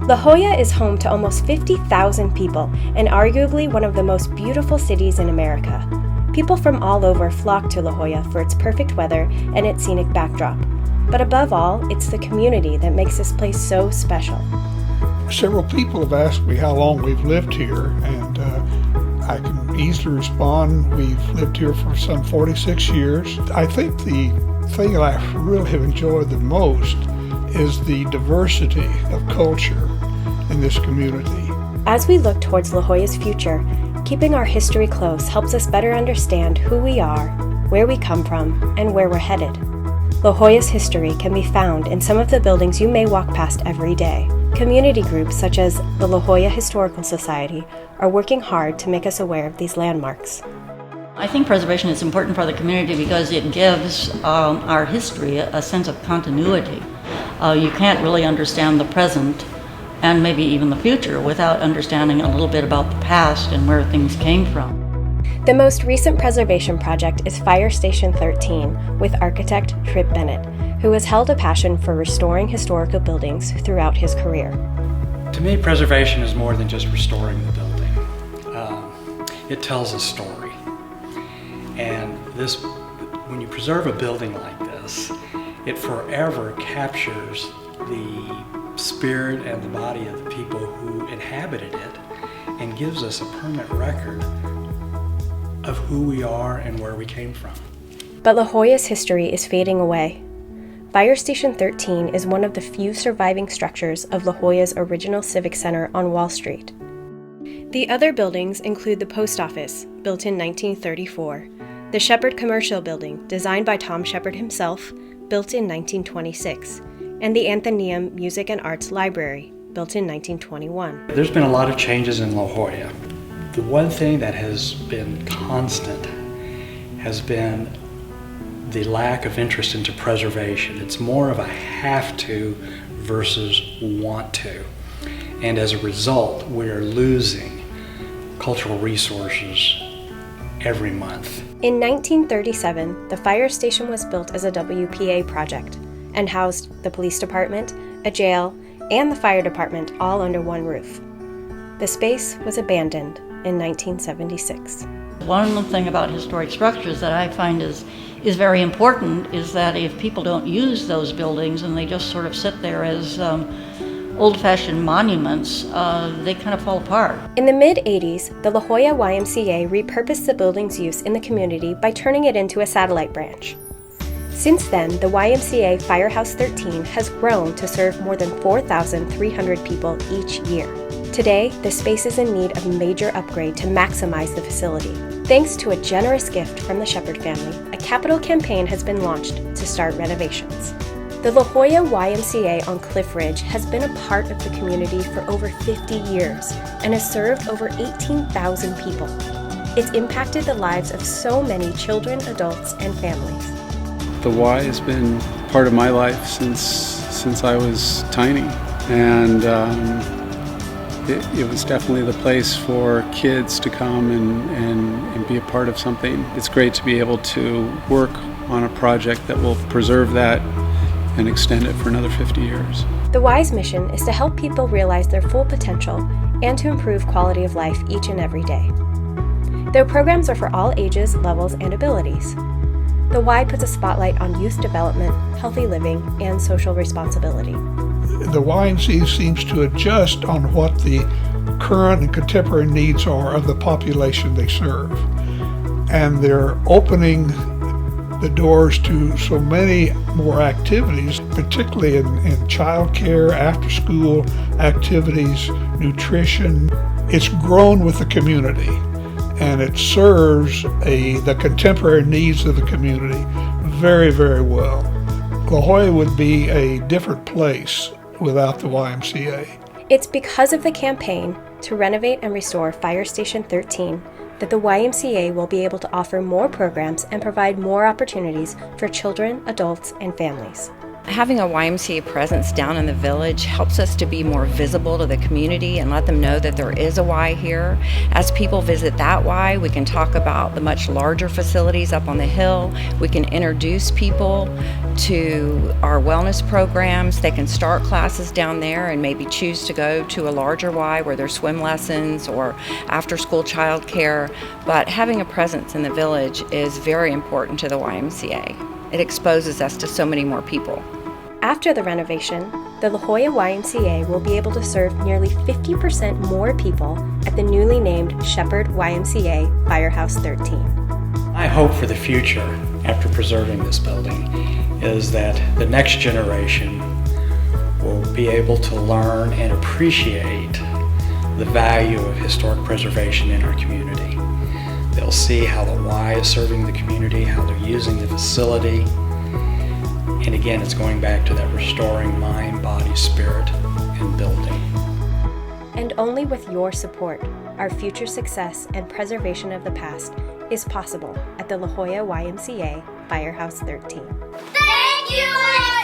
La Jolla is home to almost 50,000 people and arguably one of the most beautiful cities in America. People from all over flock to La Jolla for its perfect weather and its scenic backdrop. But above all, it's the community that makes this place so special. Several people have asked me how long we've lived here, and I can easily respond. We've lived here for some 46 years. I think the thing that I really have enjoyed the most is the diversity of culture in this community. As we look towards La Jolla's future, keeping our history close helps us better understand who we are, where we come from, and where we're headed. La Jolla's history can be found in some of the buildings you may walk past every day. Community groups such as the La Jolla Historical Society are working hard to make us aware of these landmarks. I think preservation is important for the community because it gives our history a sense of continuity. You can't really understand the present and maybe even the future without understanding a little bit about the past and where things came from. The most recent preservation project is Fire Station 13 with architect Tripp Bennett, who has held a passion for restoring historical buildings throughout his career. To me, preservation is more than just restoring the building. It tells a story. And when you preserve a building like this, it forever captures the spirit and the body of the people who inhabited it and gives us a permanent record of who we are and where we came from. But La Jolla's history is fading away. Fire Station 13 is one of the few surviving structures of La Jolla's original Civic Center on Wall Street. The other buildings include the post office, built in 1934, the Shepard Commercial Building, designed by Tom Shepard himself, built in 1926, and the Athenaeum Music and Arts Library, built in 1921. There's been a lot of changes in La Jolla. The one thing that has been constant has been the lack of interest into preservation. It's more of a have to versus want to. And as a result, we're losing cultural resources every month. In 1937, the fire station was built as a WPA project and housed the police department, a jail, and the fire department all under one roof. The space was abandoned in 1976. One thing about historic structures that I find is very important is that if people don't use those buildings and they just sort of sit there as old-fashioned monuments, they kind of fall apart. In the mid-'80s, the La Jolla YMCA repurposed the building's use in the community by turning it into a satellite branch. Since then, the YMCA Firehouse 13 has grown to serve more than 4,300 people each year. Today, the space is in need of a major upgrade to maximize the facility. Thanks to a generous gift from the Shepard family, a capital campaign has been launched to start renovations. The La Jolla YMCA on Cliff Ridge has been a part of the community for over 50 years and has served over 18,000 people. It's impacted the lives of so many children, adults, and families. The Y has been part of my life since I was tiny, and it was definitely the place for kids to come and be a part of something. It's great to be able to work on a project that will preserve that and extend it for another 50 years. The Y's mission is to help people realize their full potential and to improve quality of life each and every day. Their programs are for all ages, levels, and abilities. The Y puts a spotlight on youth development, healthy living, and social responsibility. The YMCA seems to adjust on what the current and contemporary needs are of the population they serve. And they're opening the doors to so many more activities, particularly in child care, after school activities, nutrition. It's grown with the community, and it serves the contemporary needs of the community very, very well. La Jolla would be a different place without the YMCA. It's because of the campaign to renovate and restore Fire Station 13 that the YMCA will be able to offer more programs and provide more opportunities for children, adults, and families. Having a YMCA presence down in the village helps us to be more visible to the community and let them know that there is a Y here. As people visit that Y, we can talk about the much larger facilities up on the hill. We can introduce people to our wellness programs. They can start classes down there and maybe choose to go to a larger Y where there's swim lessons or after-school childcare. But having a presence in the village is very important to the YMCA. It exposes us to so many more people. After the renovation, the La Jolla YMCA will be able to serve nearly 50% more people at the newly named Shepherd YMCA Firehouse 13. My hope for the future after preserving this building is that the next generation will be able to learn and appreciate the value of historic preservation in our community. They'll see how the Y is serving the community, how they're using the facility. And again, it's going back to that restoring mind, body, spirit, and building. And only with your support, our future success and preservation of the past is possible at the La Jolla YMCA Firehouse 13. Thank you,